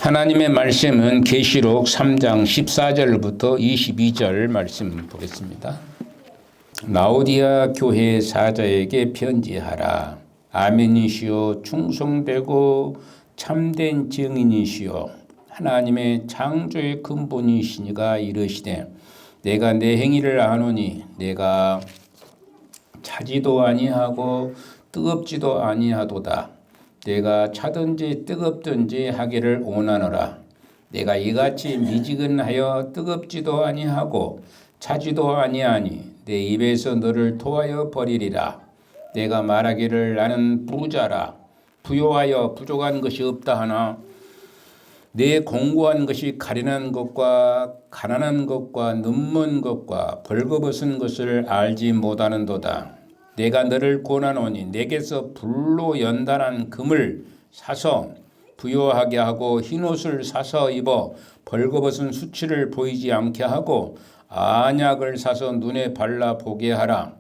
하나님의 말씀은 계시록 3장 14절부터 22절 말씀 보겠습니다. 라오디아 교회 사자에게 편지하라. 아멘이시오 충성되고 참된 증인이시오 하나님의 창조의 근본이시니가 이르시되 내가 내 행위를 아노니 내가 차지도 아니하고 뜨겁지도 아니하도다. 내가 차든지 뜨겁든지 하기를 원하노라. 내가 이같이 미지근하여 뜨겁지도 아니하고 차지도 아니하니 내 입에서 너를 토하여 버리리라. 내가 말하기를 나는 부자라. 부요하여 부족한 것이 없다 하나 내 공고한 것이 가련한 것과 가난한 것과 눈먼 것과 벌거벗은 것을 알지 못하는도다. 내가 너를 권하노니 내게서 불로 연단한 금을 사서 부요하게 하고 흰옷을 사서 입어 벌거벗은 수치를 보이지 않게 하고 안약을 사서 눈에 발라 보게 하라.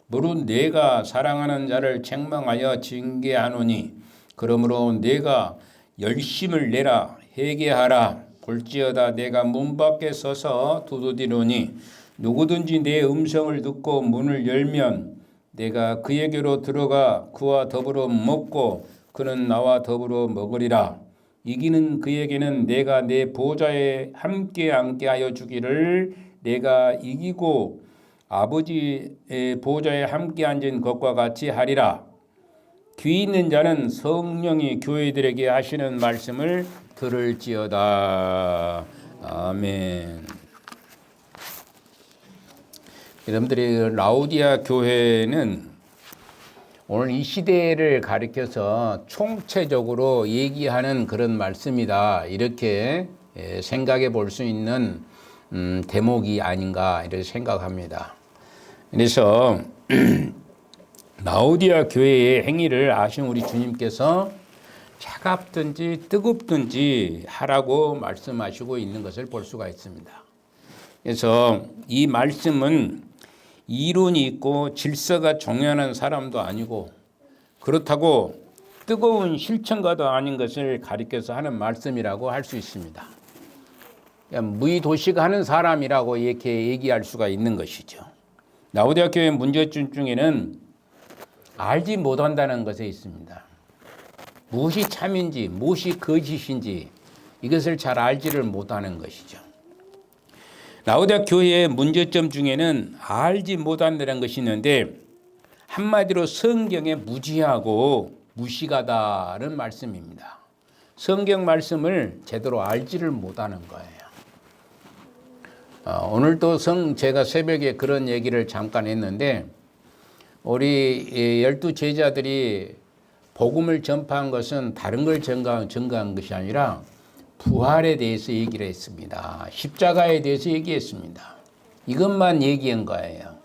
무릇 내가 사랑하는 자를 책망하여 징계하노니 그러므로 내가 열심을 내라 회개하라. 볼지어다 내가 문 밖에 서서 두드리노니 누구든지 내 음성을 듣고 문을 열면 내가 그에게로 들어가 그와 더불어 먹고 그는 나와 더불어 먹으리라. 이기는 그에게는 내가 내 보좌에 함께 앉게 하여 주기를 내가 이기고 아버지의 보좌에 함께 앉은 것과 같이 하리라. 귀 있는 자는 성령이 교회들에게 하시는 말씀을 들을지어다. 아멘. 여러분들이 라오디아 교회는 오늘 이 시대를 가리켜서 총체적으로 얘기하는 그런 말씀이다. 이렇게 생각해 볼 수 있는 대목이 아닌가 이렇게 생각합니다. 그래서 라오디아 교회의 행위를 아신 우리 주님께서 차갑든지 뜨겁든지 하라고 말씀하시고 있는 것을 볼 수가 있습니다. 그래서 이 말씀은 이론이 있고 질서가 정연한 사람도 아니고 그렇다고 뜨거운 실천가도 아닌 것을 가리켜서 하는 말씀이라고 할 수 있습니다. 무의도식하는 사람이라고 이렇게 얘기할 수가 있는 것이죠. 라오디아 교회의 문제점 중에는 알지 못한다는 것에 있습니다. 무엇이 참인지 무엇이 거짓인지 이것을 잘 알지를 못하는 것이죠. 라오디아 교회의 문제점 중에는 알지 못한다는 것이 있는데 한마디로 성경에 무지하고 무식하다는 말씀입니다. 성경 말씀을 제대로 알지를 못하는 거예요. 오늘도 제가 새벽에 그런 얘기를 잠깐 했는데 우리 12 제자들이 복음을 전파한 것은 다른 걸 증거한 것이 아니라 부활에 대해서 얘기를 했습니다. 십자가에 대해서 얘기했습니다. 이것만 얘기한 거예요.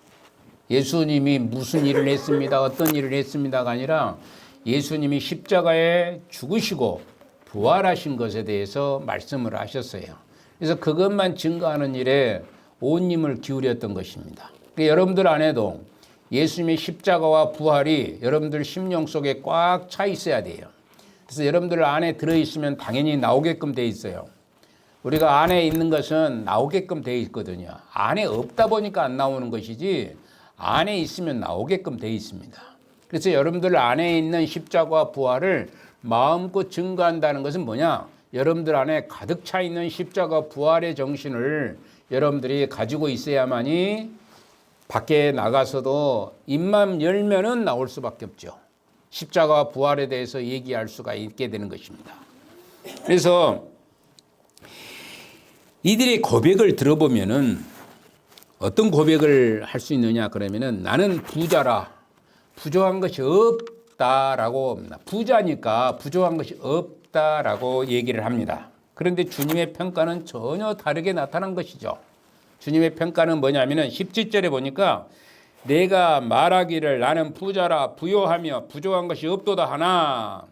예수님이 무슨 일을 했습니다. 어떤 일을 했습니다가 아니라 예수님이 십자가에 죽으시고 부활하신 것에 대해서 말씀을 하셨어요. 그래서 그것만 증거하는 일에 온 힘을 기울였던 것입니다. 그러니까 여러분들 안에도 예수님의 십자가와 부활이 여러분들 심령 속에 꽉 차 있어야 돼요. 그래서 여러분들 안에 들어있으면 당연히 나오게끔 돼 있어요. 우리가 안에 있는 것은 나오게끔 돼 있거든요. 안에 없다 보니까 안 나오는 것이지 안에 있으면 나오게끔 돼 있습니다. 그래서 여러분들 안에 있는 십자가와 부활을 마음껏 증거한다는 것은 뭐냐? 여러분들 안에 가득 차 있는 십자가 부활의 정신을 여러분들이 가지고 있어야만이 밖에 나가서도 입만 열면은 나올 수밖에 없죠. 십자가와 부활에 대해서 얘기할 수가 있게 되는 것입니다. 그래서 이들의 고백을 들어보면은 어떤 고백을 할 수 있느냐 그러면은 나는 부자라 부족한 것이 없다라고 부자니까 부족한 것이 없다라고 얘기를 합니다. 그런데 주님의 평가는 전혀 다르게 나타난 것이죠. 주님의 평가는 뭐냐면은 17절에 보니까 내가 말하기를 나는 부자라 부요하며 부족한 것이 없도다 하나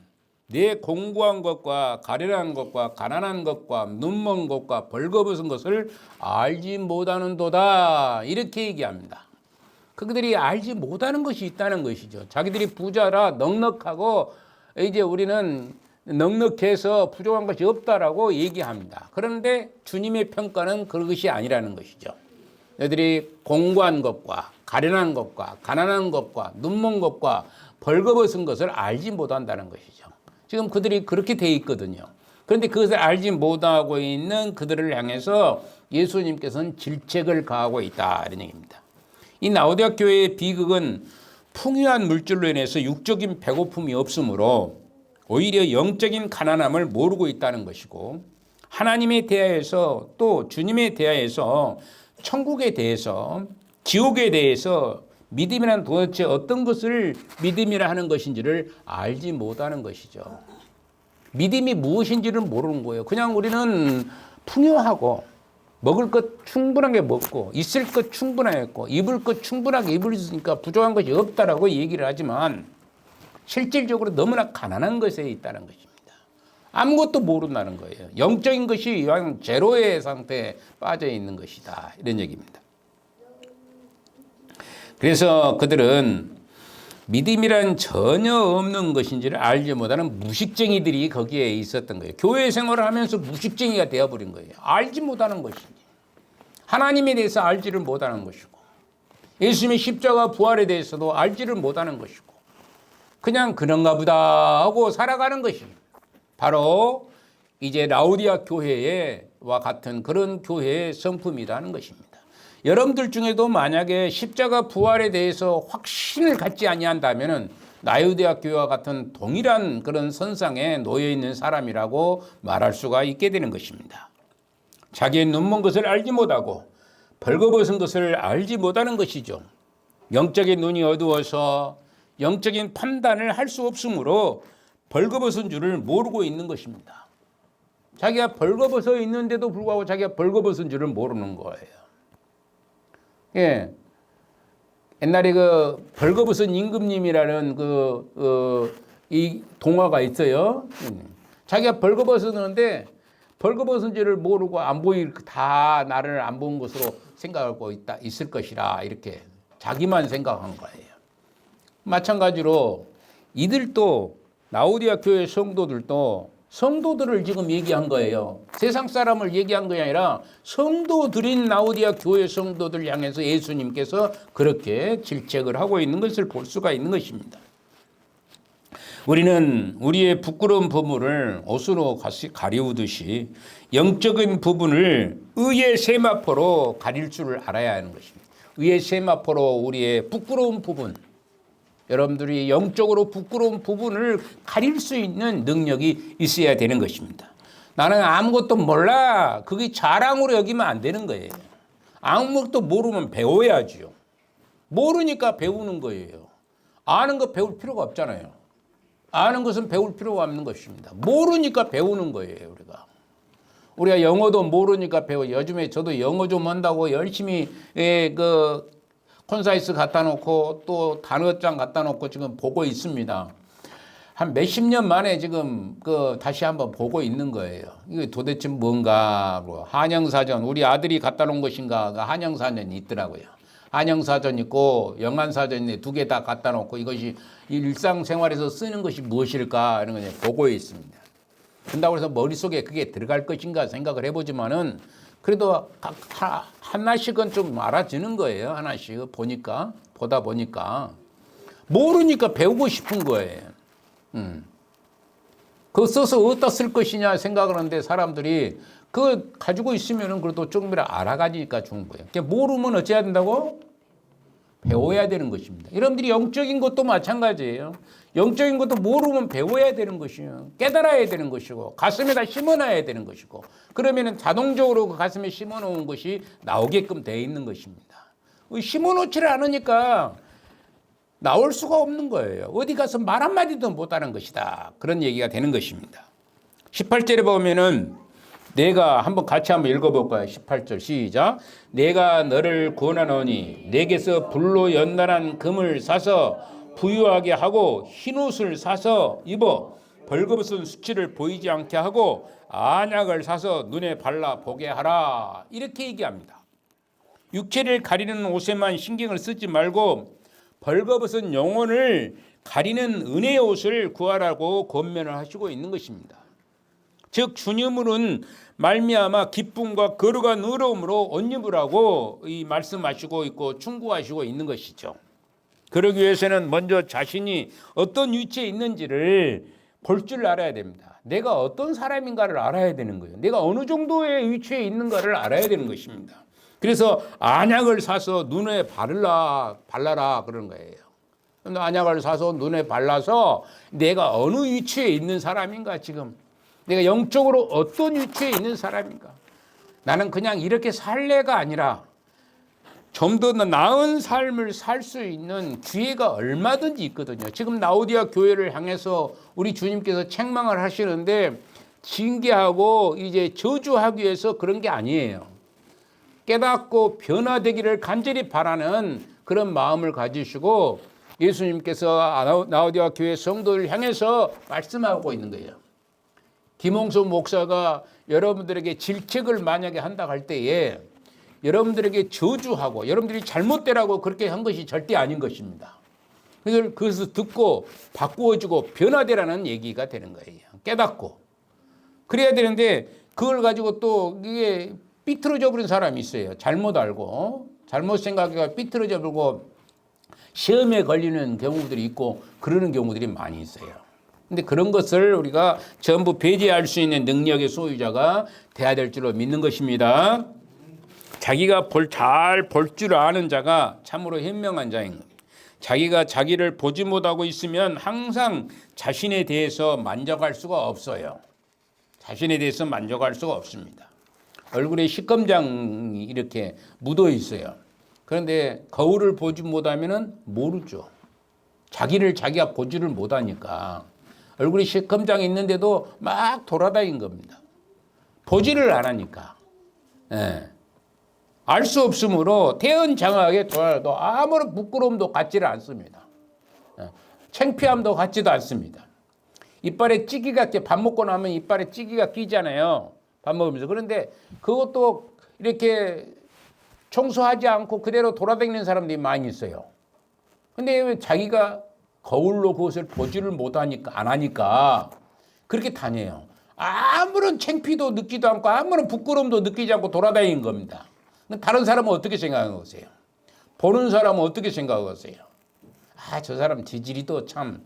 내 공고한 것과 가련한 것과 가난한 것과 눈먼 것과 벌거벗은 것을 알지 못하는도다 이렇게 얘기합니다. 그들이 알지 못하는 것이 있다는 것이죠. 자기들이 부자라 넉넉하고 이제 우리는 넉넉해서 부족한 것이 없다라고 얘기합니다. 그런데 주님의 평가는 그것이 아니라는 것이죠. 너희들이 공고한 것과 가련한 것과 가난한 것과 눈먼 것과 벌거벗은 것을 알지 못한다는 것이죠. 지금 그들이 그렇게 돼 있거든요. 그런데 그것을 알지 못하고 있는 그들을 향해서 예수님께서는 질책을 가하고 있다 이런 얘기입니다. 이 라오디게아 교회의 비극은 풍요한 물질로 인해서 육적인 배고픔이 없으므로 오히려 영적인 가난함을 모르고 있다는 것이고, 하나님에 대하여서 또 주님에 대하여서 천국에 대해서 지옥에 대해서 믿음이란 도대체 어떤 것을 믿음이라 하는 것인지를 알지 못하는 것이죠. 믿음이 무엇인지를 모르는 거예요. 그냥 우리는 풍요하고 먹을 것 충분하게 먹고 있을 것 충분하게 있고 입을 것 충분하게 입을 수 있으니까 부족한 것이 없다라고 얘기를 하지만 실질적으로 너무나 가난한 것에 있다는 것입니다. 아무것도 모른다는 거예요. 영적인 것이 그냥 제로의 상태에 빠져 있는 것이다 이런 얘기입니다. 그래서 그들은 믿음이란 전혀 없는 것인지를 알지 못하는 무식쟁이들이 거기에 있었던 거예요. 교회 생활을 하면서 무식쟁이가 되어버린 거예요. 알지 못하는 것이지. 하나님에 대해서 알지를 못하는 것이고, 예수님의 십자가 부활에 대해서도 알지를 못하는 것이고, 그냥 그런가 보다 하고 살아가는 것이 바로 이제 라오디게아 교회와 같은 그런 교회의 성품이라는 것입니다. 여러분들 중에도 만약에 십자가 부활에 대해서 확신을 갖지 아니한다면은 라오디게아 교회와 같은 동일한 그런 선상에 놓여 있는 사람이라고 말할 수가 있게 되는 것입니다. 자기의 눈먼 것을 알지 못하고 벌거벗은 것을 알지 못하는 것이죠. 영적인 눈이 어두워서 영적인 판단을 할 수 없으므로 벌거벗은 줄을 모르고 있는 것입니다. 자기가 벌거벗어 있는데도 불구하고 자기가 벌거벗은 줄을 모르는 거예요. 예. 옛날에 그 벌거벗은 임금님이라는 이 동화가 있어요. 자기가 벌거벗었는데 벌거벗은 줄을 모르고 안 보일 다 나를 안 본 것으로 생각하고 있을 것이라 이렇게 자기만 생각한 거예요. 마찬가지로 이들도 라오디게아 교회 성도들을 지금 얘기한 거예요. 세상 사람을 얘기한 것이 아니라 성도들인 라오디게아 교회 성도들 향해서 예수님께서 그렇게 질책을 하고 있는 것을 볼 수가 있는 것입니다. 우리는 우리의 부끄러운 부분을 옷으로 가리우듯이 영적인 부분을 의의 세마포로 가릴 줄을 알아야 하는 것입니다. 의의 세마포로 우리의 부끄러운 부분, 여러분들이 영적으로 부끄러운 부분을 가릴 수 있는 능력이 있어야 되는 것입니다. 나는 아무것도 몰라. 그게 자랑으로 여기면 안 되는 거예요. 아무것도 모르면 배워야지요. 모르니까 배우는 거예요. 아는 거 배울 필요가 없잖아요. 아는 것은 배울 필요가 없는 것입니다. 모르니까 배우는 거예요, 우리가 영어도 모르니까 요즘에 저도 영어 좀 한다고 열심히 콘사이스 갖다 놓고 또 단어장 갖다 놓고 지금 보고 있습니다. 한 몇십 년 만에 지금 다시 한번 보고 있는 거예요. 이게 도대체 뭔가, 한영사전, 우리 아들이 갖다 놓은 것인가, 한영사전이 있더라고요. 한영사전 있고 영안사전인데 두 개 다 갖다 놓고 이것이 일상생활에서 쓰는 것이 무엇일까 이런 걸 보고 있습니다. 그런다고 해서 머릿속에 그게 들어갈 것인가 생각을 해보지만은 그래도 하나씩은 좀 알아지는 거예요. 하나씩 보다 보니까 모르니까 배우고 싶은 거예요. 그거 써서 어디다 쓸 것이냐 생각을 하는데 사람들이 그거 가지고 있으면은 그래도 조금이라도 알아가니까 좋은 거예요. 모르면 어찌해야 된다고? 배워야 되는 것입니다. 여러분들이 영적인 것도 마찬가지예요. 영적인 것도 모르면 배워야 되는 것이요. 깨달아야 되는 것이고 가슴에다 심어놔야 되는 것이고 그러면 자동적으로 그 가슴에 심어놓은 것이 나오게끔 되어 있는 것입니다. 심어놓지를 않으니까 나올 수가 없는 거예요. 어디 가서 말 한마디도 못하는 것이다. 그런 얘기가 되는 것입니다. 18절에 보면은 내가 같이 한번 읽어볼까요? 18절 시작. 내가 너를 구원하노니 내게서 불로 연단한 금을 사서 부유하게 하고 흰옷을 사서 입어 벌거벗은 수치를 보이지 않게 하고 안약을 사서 눈에 발라 보게 하라. 이렇게 얘기합니다. 육체를 가리는 옷에만 신경을 쓰지 말고 벌거벗은 영혼을 가리는 은혜의 옷을 구하라고 권면을 하시고 있는 것입니다. 즉 주님은 말미암아 기쁨과 거룩한 의로움으로 옷 입으라고 이 말씀하시고 있고 충고하시고 있는 것이죠. 그러기 위해서는 먼저 자신이 어떤 위치에 있는지를 볼 줄 알아야 됩니다. 내가 어떤 사람인가를 알아야 되는 거예요. 내가 어느 정도의 위치에 있는가를 알아야 되는 것입니다. 그래서 안약을 사서 눈에 발라라 그런 거예요. 안약을 사서 눈에 발라서 내가 어느 위치에 있는 사람인가, 지금 내가 영적으로 어떤 위치에 있는 사람인가, 나는 그냥 이렇게 살래가 아니라 좀 더 나은 삶을 살 수 있는 기회가 얼마든지 있거든요. 지금 라오디아 교회를 향해서 우리 주님께서 책망을 하시는데 징계하고 이제 저주하기 위해서 그런 게 아니에요. 깨닫고 변화되기를 간절히 바라는 그런 마음을 가지시고 예수님께서 라오디아 교회 성도를 향해서 말씀하고 있는 거예요. 김홍수 목사가 여러분들에게 질책을 만약에 한다 할 때에 여러분들에게 저주하고 여러분들이 잘못되라고 그렇게 한 것이 절대 아닌 것입니다. 그래서 듣고 바꾸어지고 변화되라는 얘기가 되는 거예요. 깨닫고. 그래야 되는데 그걸 가지고 또 이게 삐뚤어져 버린 사람이 있어요. 잘못 알고 잘못 생각해서 삐뚤어져 버리고 시험에 걸리는 경우들이 있고 그러는 경우들이 많이 있어요. 근데 그런 것을 우리가 전부 배제할 수 있는 능력의 소유자가 돼야 될 줄로 믿는 것입니다. 자기가 잘 볼 줄 아는 자가 참으로 현명한 자인 겁니다. 자기가 자기를 보지 못하고 있으면 항상 자신에 대해서 만족할 수가 없어요. 자신에 대해서 만족할 수가 없습니다. 얼굴에 식검장이 이렇게 묻어 있어요. 그런데 거울을 보지 못하면 모르죠. 자기를 자기가 보지를 못하니까 얼굴에 식검장이 있는데도 막 돌아다닌 겁니다. 보지를 안 하니까. 예. 알 수 없으므로 태연장하게 돌아도 아무런 부끄러움도 갖지를 않습니다. 창피함도 갖지도 않습니다. 이빨에 찌기가 밥 먹고 나면 이빨에 찌기가 끼잖아요. 밥 먹으면서. 그런데 그것도 이렇게 청소하지 않고 그대로 돌아다니는 사람들이 많이 있어요. 근데 왜 자기가 거울로 그것을 보지를 못하니까, 안 하니까 그렇게 다녀요. 아무런 창피도 느끼도 않고 아무런 부끄러움도 느끼지 않고 돌아다니는 겁니다. 다른 사람은 어떻게 생각하세요? 보는 사람은 어떻게 생각하세요? 아, 저 사람 지지리도 참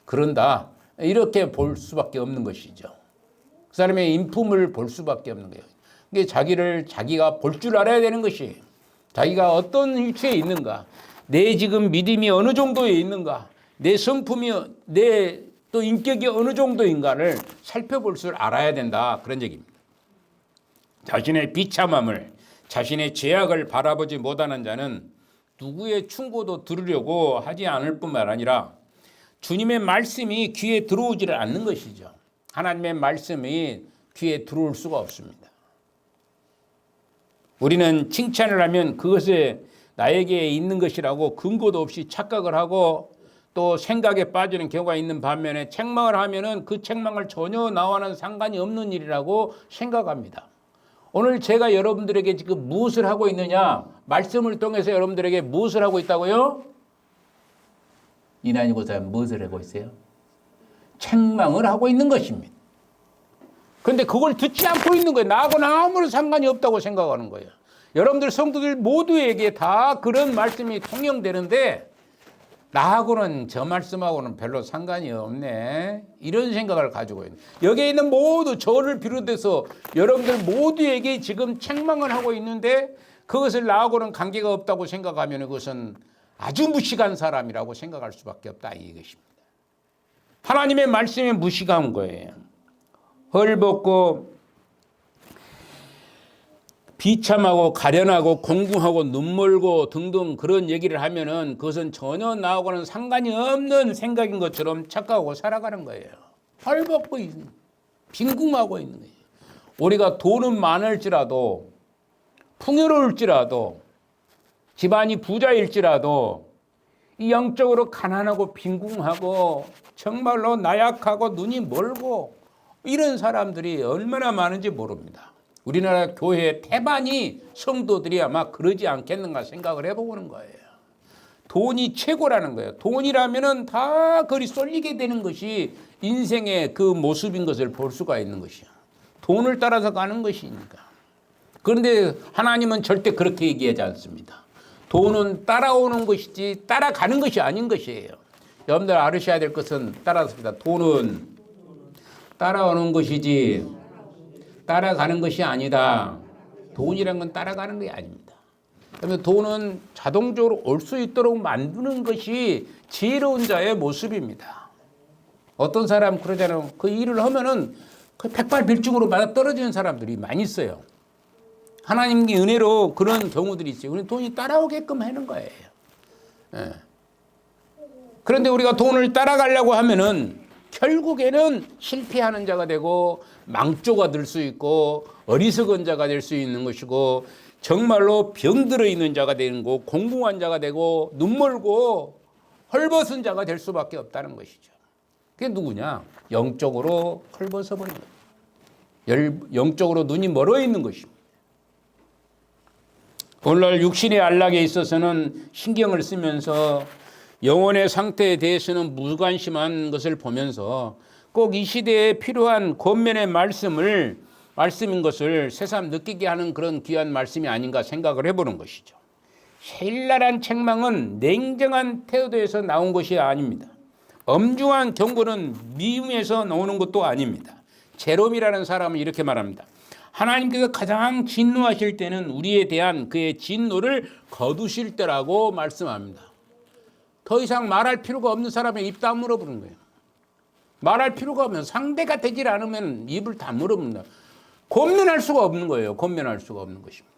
그런다. 이렇게 볼 수밖에 없는 것이죠. 그 사람의 인품을 볼 수밖에 없는 거예요. 이게 자기가 볼 줄 알아야 되는 것이, 자기가 어떤 위치에 있는가, 내 지금 믿음이 어느 정도에 있는가, 내 성품이, 내 또 인격이 어느 정도인가를 살펴볼 줄 알아야 된다. 그런 얘기입니다. 자신의 비참함을, 자신의 죄악을 바라보지 못하는 자는 누구의 충고도 들으려고 하지 않을 뿐만 아니라 주님의 말씀이 귀에 들어오지를 않는 것이죠. 하나님의 말씀이 귀에 들어올 수가 없습니다. 우리는 칭찬을 하면 그것에 나에게 있는 것이라고 근거도 없이 착각을 하고 또 생각에 빠지는 경우가 있는 반면에 책망을 하면은 그 책망을 전혀 나와는 상관이 없는 일이라고 생각합니다. 오늘 제가 여러분들에게 지금 무엇을 하고 있느냐? 말씀을 통해서 여러분들에게 무엇을 하고 있다고요? 이난희 고사님 무엇을 하고 있어요? 책망을 하고 있는 것입니다. 그런데 그걸 듣지 않고 있는 거예요. 나하고는 아무런 상관이 없다고 생각하는 거예요. 여러분들 성도들 모두에게 다 그런 말씀이 통용되는데 나하고는 저 말씀하고는 별로 상관이 없네. 이런 생각을 가지고 있는. 여기에 있는 모두 저를 비롯해서 여러분들 모두에게 지금 책망을 하고 있는데 그것을 나하고는 관계가 없다고 생각하면 그것은 아주 무식한 사람이라고 생각할 수밖에 없다 이것입니다. 하나님의 말씀에 무식한 거예요. 헐벗고 비참하고 가련하고 공궁하고 눈멀고 등등 그런 얘기를 하면은 그것은 전혀 나하고는 상관이 없는 생각인 것처럼 착각하고 살아가는 거예요. 헐벗고 빈궁하고 있는 거예요. 우리가 돈은 많을지라도 풍요로울지라도 집안이 부자일지라도 이 영적으로 가난하고 빈궁하고 정말로 나약하고 눈이 멀고 이런 사람들이 얼마나 많은지 모릅니다. 우리나라 교회 대반이 성도들이 아마 그러지 않겠는가 생각을 해보는 거예요. 돈이 최고라는 거예요. 돈이라면은 다 그리 쏠리게 되는 것이 인생의 그 모습인 것을 볼 수가 있는 것이야. 돈을 따라서 가는 것이니까. 그런데 하나님은 절대 그렇게 얘기하지 않습니다. 돈은 따라오는 것이지 따라가는 것이 아닌 것이에요. 여러분들 알으셔야 될 것은 따라서입니다. 돈은 따라오는 것이지 따라가는 것이 아니다. 돈이란 건 따라가는 게 아닙니다. 그러면 돈은 자동적으로 올 수 있도록 만드는 것이 지혜로운 자의 모습입니다. 어떤 사람 그러잖아요. 그 일을 하면은 그 백발백중으로 맞아 떨어지는 사람들이 많이 있어요. 하나님의 은혜로 그런 경우들이 있어요. 돈이 따라오게끔 하는 거예요. 예. 그런데 우리가 돈을 따라가려고 하면은 결국에는 실패하는 자가 되고 망조가 될 수 있고 어리석은 자가 될 수 있는 것이고 정말로 병들어 있는 자가 되는 거, 공공한 자가 되고 눈멀고 헐벗은 자가 될 수밖에 없다는 것이죠. 그게 누구냐? 영적으로 헐벗어 버린 거예요. 영적으로 눈이 멀어 있는 것입니다. 오늘날 육신의 안락에 있어서는 신경을 쓰면서 영혼의 상태에 대해서는 무관심한 것을 보면서 꼭 이 시대에 필요한 권면의 말씀인 것을 새삼 느끼게 하는 그런 귀한 말씀이 아닌가 생각을 해보는 것이죠. 신랄한 책망은 냉정한 태도에서 나온 것이 아닙니다. 엄중한 경고는 미움에서 나오는 것도 아닙니다. 제롬이라는 사람은 이렇게 말합니다. 하나님께서 가장 진노하실 때는 우리에 대한 그의 진노를 거두실 때라고 말씀합니다. 더 이상 말할 필요가 없는 사람의 입 다물어 부는 거예요. 말할 필요가 없는 상대가 되질 않으면 입을 다물어 뭅니다. 권면할 수가 없는 거예요. 권면할 수가 없는 것입니다.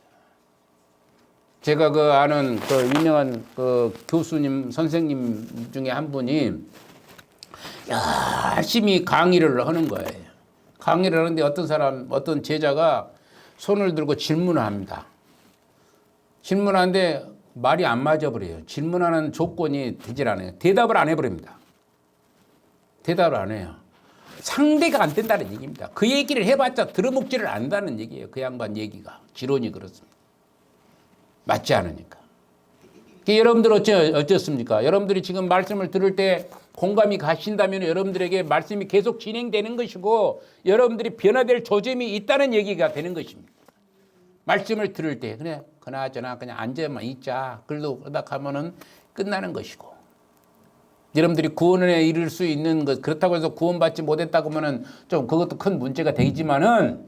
제가 그 아는 그 유명한 그 교수님 선생님 중에 한 분이 열심히 강의를 하는 거예요. 강의를 하는데 어떤 제자가 손을 들고 질문을 합니다. 질문하는데 말이 안 맞아버려요. 질문하는 조건이 되질 않아요. 대답을 안 해버립니다. 대답을 안 해요. 상대가 안 된다는 얘기입니다. 그 얘기를 해봤자 들어먹지를 않는다는 얘기예요. 그 양반 얘기가. 지론이 그렇습니다. 맞지 않으니까. 여러분들 어떻습니까? 여러분들이 지금 말씀을 들을 때 공감이 가신다면 여러분들에게 말씀이 계속 진행되는 것이고 여러분들이 변화될 조짐이 있다는 얘기가 되는 것입니다. 말씀을 들을 때 그래 그나저나 그냥 앉아만 있자. 그러다 가면은 끝나는 것이고 여러분들이 구원에 이를 수 있는 것 그렇다고 해서 구원받지 못했다고 하면은 좀 그것도 큰 문제가 되지만은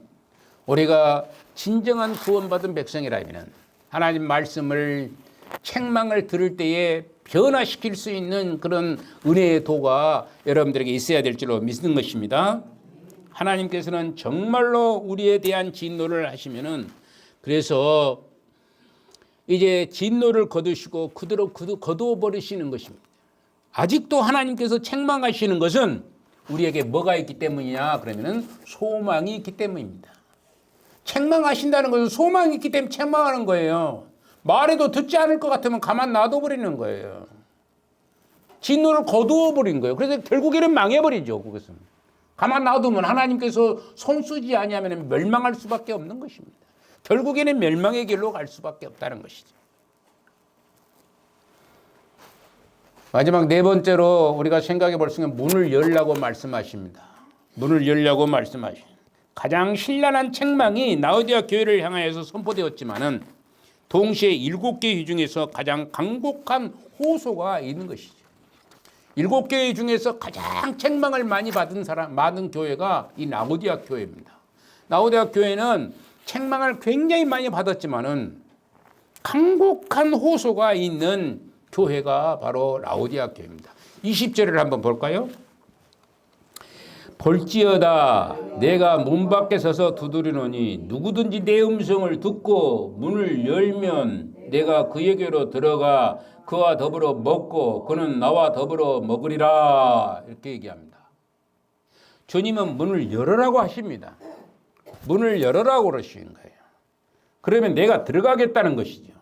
우리가 진정한 구원받은 백성이라면은 하나님 말씀을 책망을 들을 때에 변화시킬 수 있는 그런 은혜의 도가 여러분들에게 있어야 될 줄로 믿는 것입니다. 하나님께서는 정말로 우리에 대한 진노를 하시면은 그래서 이제 진노를 거두시고 그대로 거두어 버리시는 것입니다. 아직도 하나님께서 책망하시는 것은 우리에게 뭐가 있기 때문이냐 그러면은 소망이 있기 때문입니다. 책망하신다는 것은 소망이 있기 때문에 책망하는 거예요. 말해도 듣지 않을 것 같으면 가만 놔둬버리는 거예요. 진노를 거두어 버린 거예요. 그래서 결국에는 망해버리죠. 그것은. 가만 놔두면 하나님께서 손 쓰지 아니하면 멸망할 수밖에 없는 것입니다. 결국에는 멸망의 길로 갈 수밖에 없다는 것이죠. 마지막 네 번째로 우리가 생각해 볼 수 있는 문을 열라고 말씀하십니다. 문을 열라고 말씀하십니다. 가장 신랄한 책망이 라오디아 교회를 향하여서 선포되었지만은 동시에 7개 중에서 가장 강곡한 호소가 있는 것이죠. 7개 중에서 가장 책망을 많이 받은 교회가 이 라오디아 교회입니다. 라오디아 교회는 책망을 굉장히 많이 받았지만은 강곡한 호소가 있는 교회가 바로 라오디아 교회입니다. 20절을 한번 볼까요? 볼지어다 내가 문 밖에 서서 두드리노니 누구든지 내 음성을 듣고 문을 열면 내가 그에게로 들어가 그와 더불어 먹고 그는 나와 더불어 먹으리라 이렇게 얘기합니다. 주님은 문을 열으라고 하십니다. 문을 열으라고 그러시는 거예요. 그러면 내가 들어가겠다는 것이죠.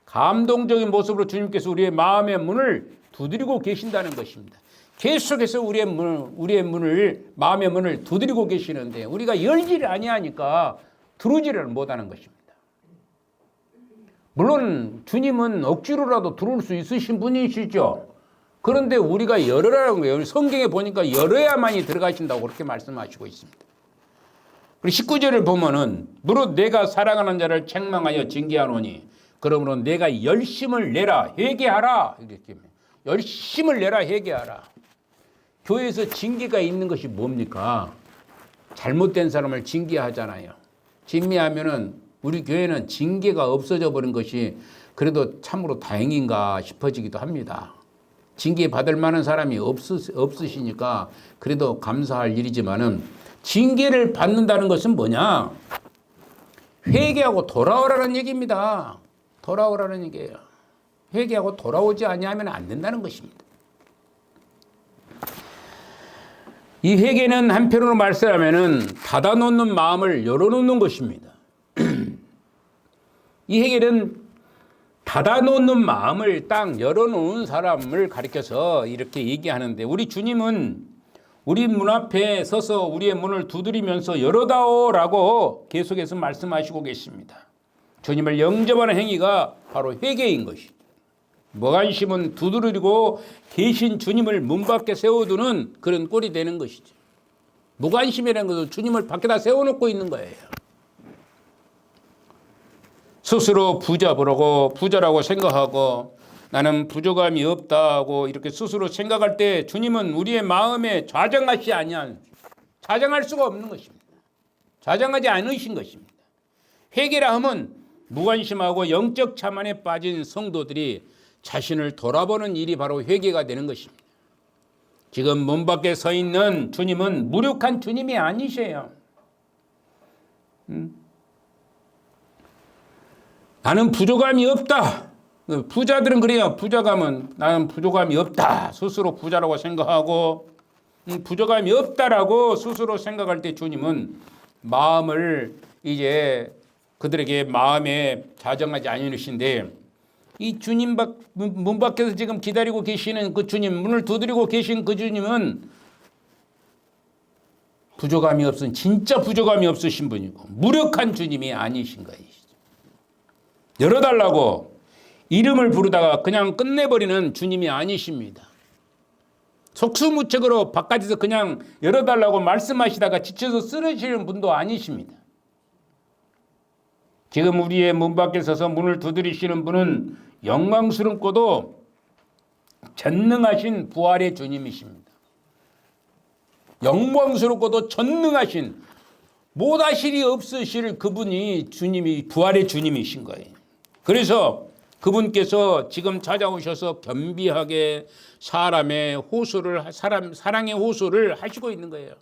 감동적인 모습으로 주님께서 우리의 마음의 문을 두드리고 계신다는 것입니다. 계속해서 우리의 문을 마음의 문을 두드리고 계시는데 우리가 열지를 아니하니까 들어오지를 못하는 것입니다. 물론 주님은 억지로라도 들어올 수 있으신 분이시죠. 그런데 우리가 열으라는 거예요. 성경에 보니까 열어야만이 들어가신다고 그렇게 말씀하시고 있습니다. 그리고 19절을 보면은 무릇 내가 사랑하는 자를 책망하여 징계하노니 그러므로 내가 열심을 내라 회개하라 이렇게 열심을 내라 회개하라. 교회에서 징계가 있는 것이 뭡니까? 잘못된 사람을 징계하잖아요. 징계하면은 우리 교회는 징계가 없어져 버린 것이 그래도 참으로 다행인가 싶어지기도 합니다. 징계 받을 만한 사람이 없으시니까 그래도 감사할 일이지만은 징계를 받는다는 것은 뭐냐? 회개하고 돌아오라는 얘기입니다. 돌아오라는 얘기예요. 회개하고 돌아오지 아니하면 안 된다는 것입니다. 이 회개는 한편으로 말씀하면은 닫아놓는 마음을 열어놓는 것입니다. 이 회개는 닫아놓는 마음을 딱 열어놓은 사람을 가리켜서 이렇게 얘기하는데 우리 주님은 우리 문 앞에 서서 우리의 문을 두드리면서 열어다오라고 계속해서 말씀하시고 계십니다. 주님을 영접하는 행위가 바로 회개인 것이죠. 무관심은 두드리고 계신 주님을 문 밖에 세워두는 그런 꼴이 되는 것이죠. 무관심이라는 것은 주님을 밖에다 세워놓고 있는 거예요. 스스로 부자라고 생각하고 나는 부족함이 없다고 이렇게 스스로 생각할 때 주님은 우리의 마음에 좌정하지 아니한 좌정할 수가 없는 것입니다. 좌정하지 않으신 것입니다. 회개라 하면 무관심하고 영적 자만에 빠진 성도들이 자신을 돌아보는 일이 바로 회개가 되는 것입니다. 지금 문 밖에 서 있는 주님은 무력한 주님이 아니세요. 나는 부족함이 없다. 부자들은 그래요. 부자감은 나는 부족함이 없다. 스스로 부자라고 생각하고 부족함이 없다라고 스스로 생각할 때 주님은 마음을 이제 그들에게 마음에 자정하지 않으신데 이 주님 문 밖에서 지금 기다리고 계시는 그 주님, 문을 두드리고 계신 그 주님은 부족함이 없은 진짜 부족함이 없으신 분이고 무력한 주님이 아니신 거예요. 열어달라고 이름을 부르다가 그냥 끝내버리는 주님이 아니십니다. 속수무책으로 바깥에서 그냥 열어달라고 말씀하시다가 지쳐서 쓰러지는 분도 아니십니다. 지금 우리의 문 밖에 서서 문을 두드리시는 분은 영광스럽고도 전능하신 부활의 주님이십니다. 영광스럽고도 전능하신 못하실 이 없으실 그분이 주님이 부활의 주님이신 거예요. 그래서 그분께서 지금 찾아오셔서 겸비하게 사랑의 호소를 하시고 있는 거예요.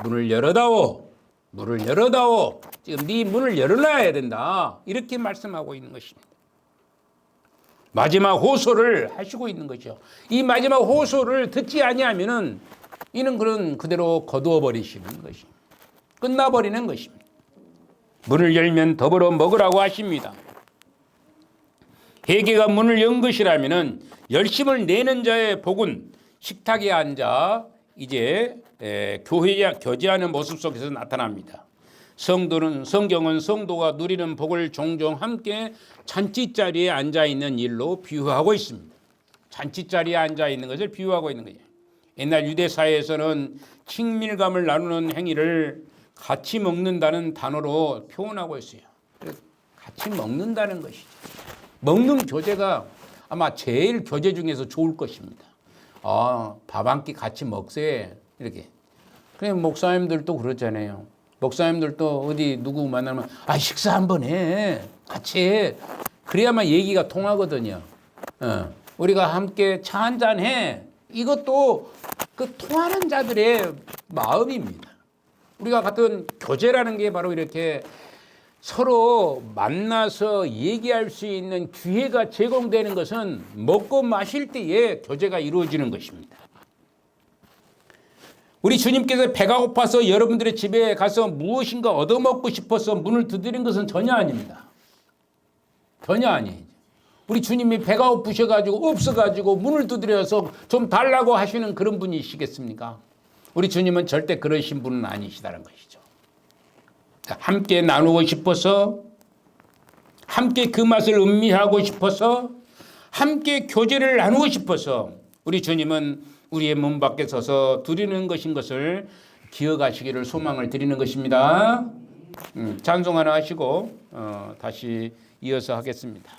문을 열어다오. 문을 열어다오. 지금 네 문을 열어놔야 된다. 이렇게 말씀하고 있는 것입니다. 마지막 호소를 하시고 있는 거죠. 이 마지막 호소를 듣지 아니하면은 이는 그대로 거두어 버리시는 것입니다. 끝나버리는 것입니다. 문을 열면 더불어 먹으라고 하십니다. 회개가 문을 연 것이라면은 열심을 내는 자의 복은 식탁에 앉아 이제 교제하는 모습 속에서 나타납니다. 성경은 성도가 누리는 복을 종종 함께 잔치자리에 앉아 있는 일로 비유하고 있습니다. 잔치자리에 앉아 있는 것을 비유하고 있는 거예요. 옛날 유대 사회에서는 친밀감을 나누는 행위를 같이 먹는다는 단어로 표현하고 있어요. 같이 먹는다는 것이죠. 먹는 교제가 아마 제일 교제 중에서 좋을 것입니다. 밥 한 끼 같이 먹세 이렇게. 그냥 목사님들도 그러잖아요. 목사님들도 어디 누구 만나면 식사 한번 해. 같이 해. 그래야만 얘기가 통하거든요. 우리가 함께 차 한잔 해. 이것도 그 통하는 자들의 마음입니다. 우리가 같은 교제라는 게 바로 이렇게 서로 만나서 얘기할 수 있는 기회가 제공되는 것은 먹고 마실 때에 교제가 이루어지는 것입니다. 우리 주님께서 배가 고파서 여러분들의 집에 가서 무엇인가 얻어먹고 싶어서 문을 두드린 것은 전혀 아닙니다. 전혀 아니에요. 우리 주님이 배가 고프셔가지고 없어가지고 문을 두드려서 좀 달라고 하시는 그런 분이시겠습니까? 우리 주님은 절대 그러신 분은 아니시다는 것이죠. 함께 나누고 싶어서 함께 그 맛을 음미하고 싶어서 함께 교제를 나누고 싶어서 우리 주님은 우리의 문 밖에 서서 드리는 것인 것을 기억하시기를 소망을 드리는 것입니다. 찬송 하나 하시고 다시 이어서 하겠습니다.